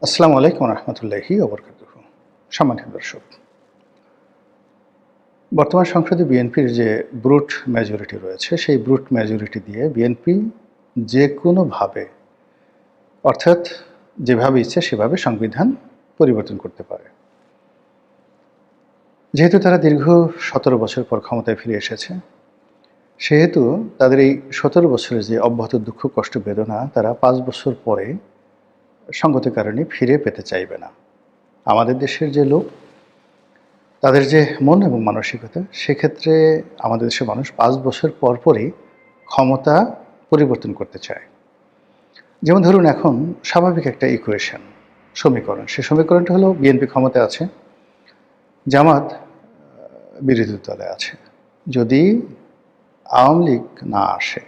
আসসালামু আলাইকুম রহমতুল্লাহি ওবরকাতুহু। সম্মানিত দর্শক, বর্তমান সংসদে বিএনপির যে ব্রুট মেজরিটি রয়েছে, সেই ব্রুট মেজরিটি দিয়ে বিএনপি যে কোনোভাবে, অর্থাৎ যেভাবে ইচ্ছে সেভাবে সংবিধান পরিবর্তন করতে পারে। যেহেতু তারা দীর্ঘ ১৭ বছর পর ক্ষমতায় ফিরে এসেছে, সেহেতু তাদের এই ১৭ বছরের যে অব্যাহত দুঃখ কষ্ট বেদনা তারা ৫ বছর পরে সঙ্গত কারণে ফিরে পেতে চাইবে না। আমাদের দেশের যে লোক, তাদের যে মন এবং মানসিকতা, সেক্ষেত্রে আমাদের দেশের মানুষ ৫ বছর পরই ক্ষমতা পরিবর্তন করতে চায়। যেমন ধরুন, এখন স্বাভাবিক একটা ইকুয়েশন, সমীকরণ। সে সমীকরণটা হলো বিএনপি ক্ষমতায় আছে, জামাত বিরোধী দলে আছে। যদি আওয়ামী লীগ না আসে,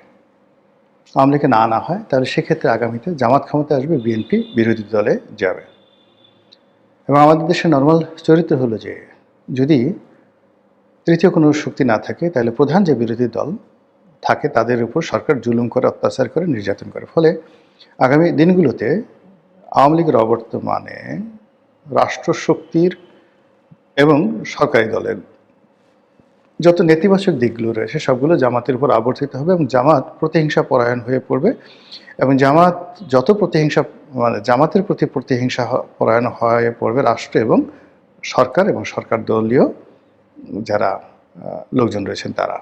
আওয়ামী লীগে না আনা হয়, তাহলে সেক্ষেত্রে আগামীতে জামাত ক্ষমতায় আসবে, বিএনপি বিরোধী দলে যাবে। এবং আমাদের দেশের নর্মাল চরিত্র হলো যে, যদি তৃতীয় কোনো শক্তি না থাকে, তাহলে প্রধান যে বিরোধী দল থাকে তাদের উপর সরকার জুলুম করে, অত্যাচার করে, নির্যাতন করে। ফলে আগামী দিনগুলোতে আওয়ামী লীগের অবর্তমানে রাষ্ট্রশক্তির এবং সরকারি দলের যত নেতিবাচক দিকগুলো রয়েছে, সবগুলো জামাতের উপর আবর্তিত হবে এবং জামাত প্রতিহিংসা পরায়ণ হয়ে পড়বে। এবং জামাত যত প্রতিহিংসা, মানে জামাতের প্রতি প্রতিহিংসা পরায়ণ হয়ে পড়বে রাষ্ট্র এবং সরকার দলীয় যারা লোকজন রয়েছেন তারা।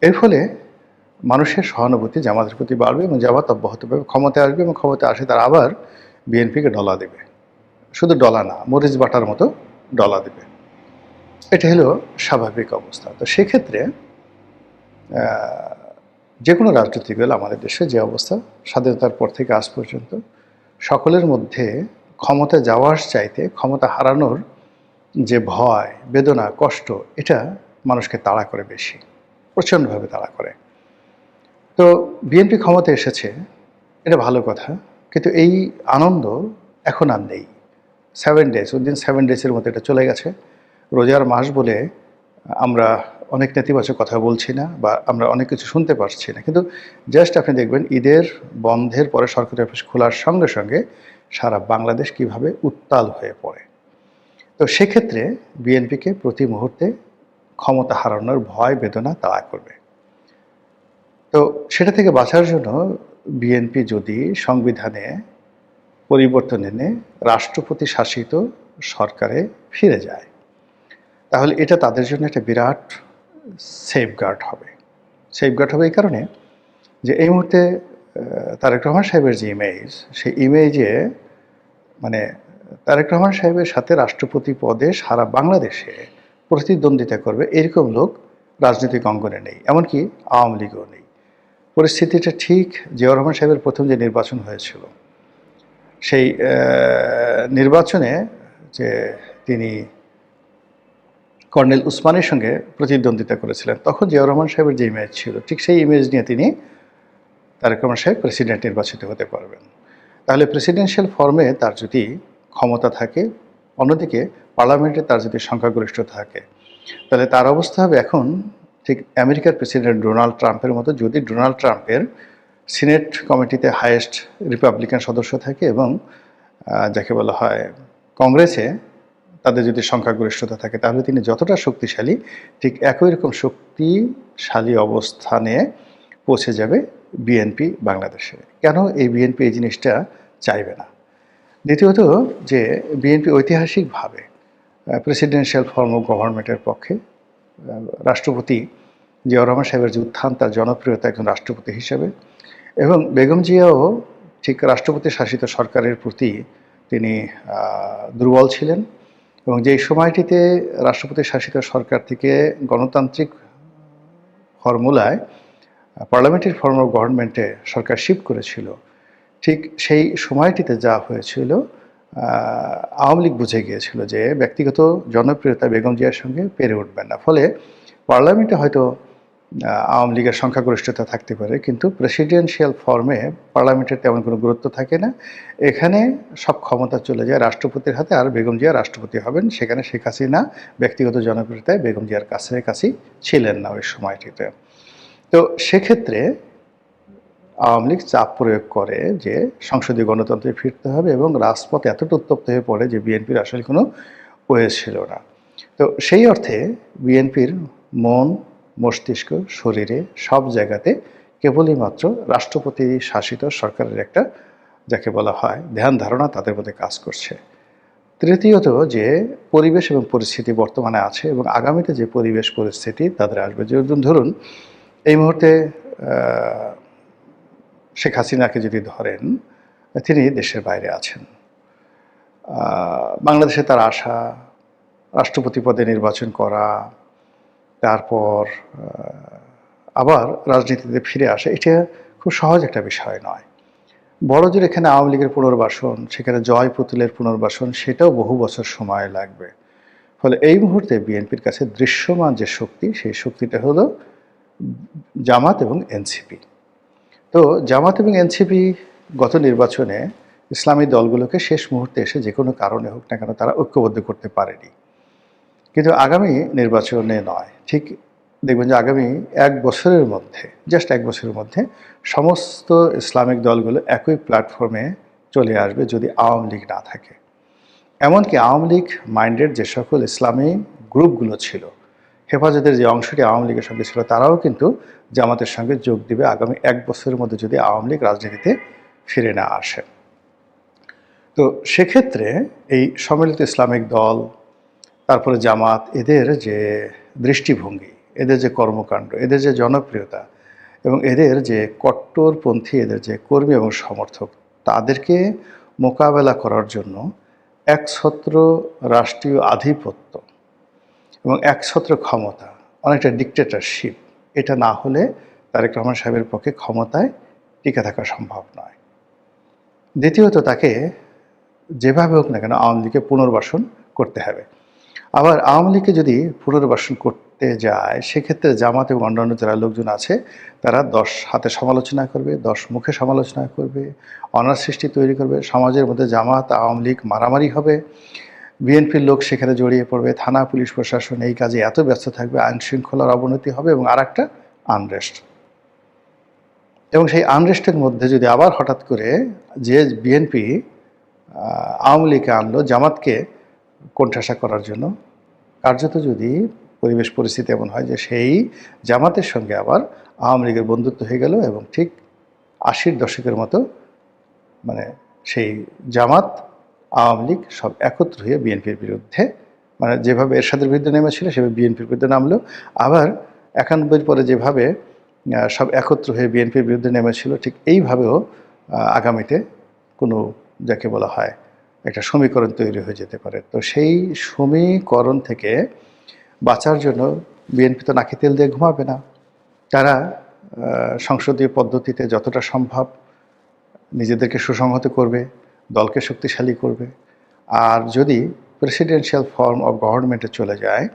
এর ফলে মানুষের সহানুভূতি জামাতের প্রতি বাড়বে এবং জামাত অব্যাহতভাবে ক্ষমতায় আসবে এবং ক্ষমতায় আসে তারা আবার বিএনপিকে ডলা দেবে। শুধু ডলা না, মরিচ বাটার মতো ডলা দেবে। এটা হলো স্বাভাবিক অবস্থা। তো সেক্ষেত্রে যে কোনো রাজনৈতিক দল আমাদের দেশে যে অবস্থা, স্বাধীনতার পর থেকে আজ পর্যন্ত সকলের মধ্যে ক্ষমতা যাওয়ার চাইতে ক্ষমতা হারানোর যে ভয়, বেদনা, কষ্ট, এটা মানুষকে তাড়া করে বেশি, প্রচণ্ডভাবে তাড়া করে। তো বিএনপি ক্ষমতায় এসেছে, এটা ভালো কথা, কিন্তু এই আনন্দ এখন আর নেই। 7 ডেজ, উইদিন 7 ডেজের মধ্যে এটা চলে গেছে। রোজার মাস বলে আমরা অনেক নেতিবাচক কথা বলছি না, বা আমরা অনেক কিছু শুনতে পারছি না, কিন্তু জাস্ট আপনি দেখবেন ঈদের বন্ধের পরে সরকারি অফিস খোলার সঙ্গে সঙ্গে সারা বাংলাদেশ কিভাবে উত্তাল হয়ে পড়ে। তো সেক্ষেত্রে বিএনপিকে প্রতি মুহূর্তে ক্ষমতা হারানোর ভয়, বেদনা তাড়া করবে। তো সেটা থেকে বাঁচার জন্য বিএনপি যদি সংবিধানে পরিবর্তন এনে রাষ্ট্রপতি শাসিত সরকারে ফিরে যায়, তাহলে এটা তাদের জন্য একটা বিরাট সেফগার্ড হবে। সেফগার্ড হবে এই কারণে যে এই মুহূর্তে তারেক রহমান সাহেবের যে ইমেজ, সেই ইমেজে মানে তারেক রহমান সাহেবের সাথে রাষ্ট্রপতি পদে সারা বাংলাদেশে প্রতিদ্বন্দ্বিতা করবে এরকম লোক রাজনৈতিক অঙ্গনে নেই, এমনকি আওয়ামী লীগও নেই। পরিস্থিতিটা ঠিক জিয়াউর রহমান সাহেবের প্রথম যে নির্বাচন হয়েছিল, সেই নির্বাচনে যে তিনি কর্নেল উসমানের সঙ্গে প্রতিদ্বন্দ্বিতা করেছিলেন, তখন জিয়াউর রহমান সাহেবের যে ইমেজ ছিল, ঠিক সেই ইমেজ নিয়ে তিনি, তারেক রহমান সাহেব, প্রেসিডেন্ট নির্বাচিত হতে পারবেন। তাহলে প্রেসিডেন্সিয়াল ফর্মে তার যদি ক্ষমতা থাকে, অন্যদিকে পার্লামেন্টে তার যদি সংখ্যাগরিষ্ঠতা থাকে, তাহলে তার অবস্থা হবে এখন ঠিক আমেরিকার প্রেসিডেন্ট ডোনাল্ড ট্রাম্পের মতো। যদি ডোনাল্ড ট্রাম্পের সিনেট কমিটিতে হাইয়েস্ট রিপাবলিকান সদস্য থাকে এবং যাকে বলা হয় কংগ্রেসে তাদের যদি সংখ্যাগরিষ্ঠতা থাকে, তাহলে তিনি যতটা শক্তিশালী, ঠিক একই রকম শক্তিশালী অবস্থানে পৌঁছে যাবে বিএনপি বাংলাদেশে। কেন এই বিএনপি এই জিনিসটা চাইবে না? দ্বিতীয়ত, যে বিএনপি ঐতিহাসিকভাবে প্রেসিডেন্সিয়াল ফর্ম অফ গভর্নমেন্টের পক্ষে। রাষ্ট্রপতি জিয়াউর রহমান সাহেবের যে উত্থান, তার জনপ্রিয়তা একজন রাষ্ট্রপতি হিসেবে, এবং বেগম জিয়াও ঠিক রাষ্ট্রপতি শাসিত সরকারের প্রতি তিনি দুর্বল ছিলেন। এবং যেই সময়টিতে রাষ্ট্রপতি শাসিত সরকার থেকে গণতান্ত্রিক ফর্মুলায় পার্লামেন্টারি ফর্ম অফ গভর্নমেন্টে সরকার শিফট করেছিল, ঠিক সেই সময়টিতে যা হয়েছিল, আওয়ামী লীগ বুঝে গিয়েছিল যে ব্যক্তিগত জনপ্রিয়তা বেগম জিয়ার সঙ্গে পেরে উঠবেন না। ফলে পার্লামেন্টে হয়তো আওয়ামী লীগের সংখ্যাগরিষ্ঠতা থাকতে পারে, কিন্তু প্রেসিডেন্সিয়াল ফর্মে পার্লামেন্টের তেমন কোনো গুরুত্ব থাকে না। এখানে সব ক্ষমতা চলে যায় রাষ্ট্রপতির হাতে, আর বেগম জিয়া রাষ্ট্রপতি হবেন। সেখানে শেখ হাসিনা ব্যক্তিগত জনপ্রিয়তায় বেগম জিয়ার কাছাকাছি ছিলেন না ওই সময়টিতে। তো সেক্ষেত্রে আওয়ামী লীগ চাপ প্রয়োগ করে যে সংসদীয় গণতন্ত্রে ফিরতে হবে এবং রাজপথ এতটা উত্তপ্ত হয়ে পড়ে যে বিএনপির আসলে কোনো ওয়ে ছিল না। তো সেই অর্থে বিএনপির মন, মস্তিষ্ক, শরীরে সব জায়গাতে কেবলই মাত্র রাষ্ট্রপতি শাসিত সরকারের একটা যাকে বলা হয় ধ্যান ধারণা তাদের মধ্যে কাজ করছে। তৃতীয়ত যে পরিবেশ এবং পরিস্থিতি বর্তমানে আছে এবং আগামীতে যে পরিবেশ পরিস্থিতি তাদের আসবে, যেমন ধরুন এই মুহূর্তে শেখ হাসিনাকে যদি ধরেন, তিনি দেশের বাইরে আছেন। বাংলাদেশে তার আসা, রাষ্ট্রপতি পদে নির্বাচন করা, তারপর আবার রাজনীতিতে ফিরে আসা, এটা খুব সহজ একটা বিষয় নয়। বড়জোর এখানে আওয়ামী লীগের পুনর্বাসন, সেখানে জয় পুতুলের পুনর্বাসন, সেটাও বহু বছর সময় লাগবে। ফলে এই মুহূর্তে বিএনপির কাছে দৃশ্যমান যে শক্তি, সেই শক্তিটা হলো জামাত এবং এনসিপি। তো জামাত এবং এনসিপি গত নির্বাচনে ইসলামী দলগুলোকে শেষ মুহূর্তে এসে যে কোনো কারণে হোক না কেন তারা ঐক্যবদ্ধ করতে পারেনি। কিন্তু আগামী নির্বাচনে নয়, ঠিক দেখবেন যে আগামী 1 বছরের মধ্যে, জাস্ট 1 বছরের মধ্যে সমস্ত ইসলামিক দলগুলো একই প্ল্যাটফর্মে চলে আসবে যদি আওয়ামী লীগ না থাকে। এমনকি আওয়ামী লীগ মাইন্ডেড যে সকল ইসলামী গ্রুপগুলো ছিল, হেফাজতের যে অংশটি আওয়ামী লীগের সঙ্গে ছিল, তারাও কিন্তু জামাতের সঙ্গে যোগ দিবে আগামী 1 বছরের মধ্যে যদি আওয়ামী লীগ রাজনীতিতে ফিরে না আসে। তো সেক্ষেত্রে এই সম্মিলিত ইসলামিক দল, তারপরে জামাত, এদের যে দৃষ্টিভঙ্গি, এদের যে কর্মকাণ্ড, এদের যে জনপ্রিয়তা এবং এদের যে কট্টরপন্থী এদের যে কর্মী এবং সমর্থক, তাদেরকে মোকাবেলা করার জন্য একছত্র রাষ্ট্রীয় আধিপত্য এবং একছত্র ক্ষমতা, অনেকটা ডিক্টেটরশিপ, এটা না হলে তারেক রহমান সাহেবের পক্ষে ক্ষমতায় টিকে থাকা সম্ভব নয়। দ্বিতীয়ত তাকে যেভাবে হোক না কেন আওয়ামী লীগকে পুনর্বাসন করতে হবে। আবার আওয়ামী লীগকে যদি পুনর্বাসন করতে যায়, সেক্ষেত্রে জামাত এবং অন্যান্য যারা লোকজন আছে তারা 10 হাতে সমালোচনা করবে, 10 মুখে সমালোচনা করবে, অনার সৃষ্টি তৈরি করবে, সমাজের মধ্যে জামাত আওয়ামী লীগ মারামারি হবে, বিএনপির লোক সেখানে জড়িয়ে পড়বে, থানা পুলিশ প্রশাসন এই কাজে এত ব্যস্ত থাকবে, আইন শৃঙ্খলার অবনতি হবে এবং আর একটা আনরেস্ট। এবং সেই আনরেস্টের মধ্যে যদি আবার হঠাৎ করে যে বিএনপি আওয়ামী লীগকে আনলো জামাতকে কোণঠাসা করার জন্য, কার্যত যদি পরিবেশ পরিস্থিতি এমন হয় যে সেই জামাতের সঙ্গে আবার আওয়ামী লীগের বন্ধুত্ব হয়ে গেল এবং ঠিক 80-র দশকের মতো মানে সেই জামাত আওয়ামী লীগ সব একত্র হয়ে বিএনপির বিরুদ্ধে, মানে যেভাবে এরশাদের বিরুদ্ধে নেমেছিল সেভাবে বিএনপির বিরুদ্ধে নামলো। আবার 91-র পরে যেভাবে সব একত্র হয়ে বিএনপির বিরুদ্ধে নেমেছিল, ঠিক এইভাবেও আগামীতে কোনো যাকে বলা হয় একটা সমীকরণ তৈরি হয়ে যেতে পারে। তো সেই সমীকরণ থেকে বাঁচার জন্য বিএনপি তো নাকে তেল দিয়ে ঘুমাবে না। তারা সংসদীয় পদ্ধতিতে যতটা সম্ভব নিজেদেরকে সুসংহত করবে, দলকে শক্তিশালী করবে। আর যদি প্রেসিডেন্সিয়াল ফর্ম অফ গভর্নমেন্টে চলে যায়,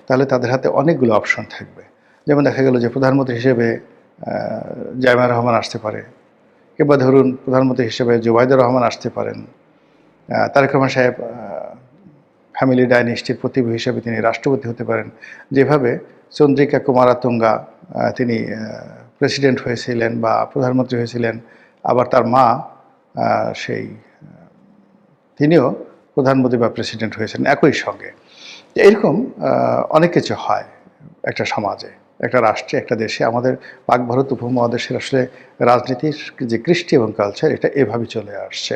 তাহলে তাদের হাতে অনেকগুলো অপশন থাকবে। যেমন দেখা গেল যে প্রধানমন্ত্রী হিসেবে জামায়াত রহমান আসতে পারে, কিংবা ধরুন প্রধানমন্ত্রী হিসেবে জুবাইদুর রহমান আসতে পারেন, তারেক রহমান সাহেব ফ্যামিলি ডাইনেস্টির প্রতিভূ হিসেবে তিনি রাষ্ট্রপতি হতে পারেন। যেভাবে চন্দ্রিকা কুমারাতুঙ্গা তিনি প্রেসিডেন্ট হয়েছিলেন বা প্রধানমন্ত্রী হয়েছিলেন, আবার তার মা সেই তিনিও প্রধানমন্ত্রী বা প্রেসিডেন্ট হয়েছিলেন একই সঙ্গে। এরকম অনেক কিছু হয় একটা সমাজে, একটা রাষ্ট্রে, একটা দেশে। আমাদের পাক ভারত উপমহাদেশের আসলে রাজনীতির যে কৃষ্টি এবং কালচার, এটা এভাবে চলে আসছে।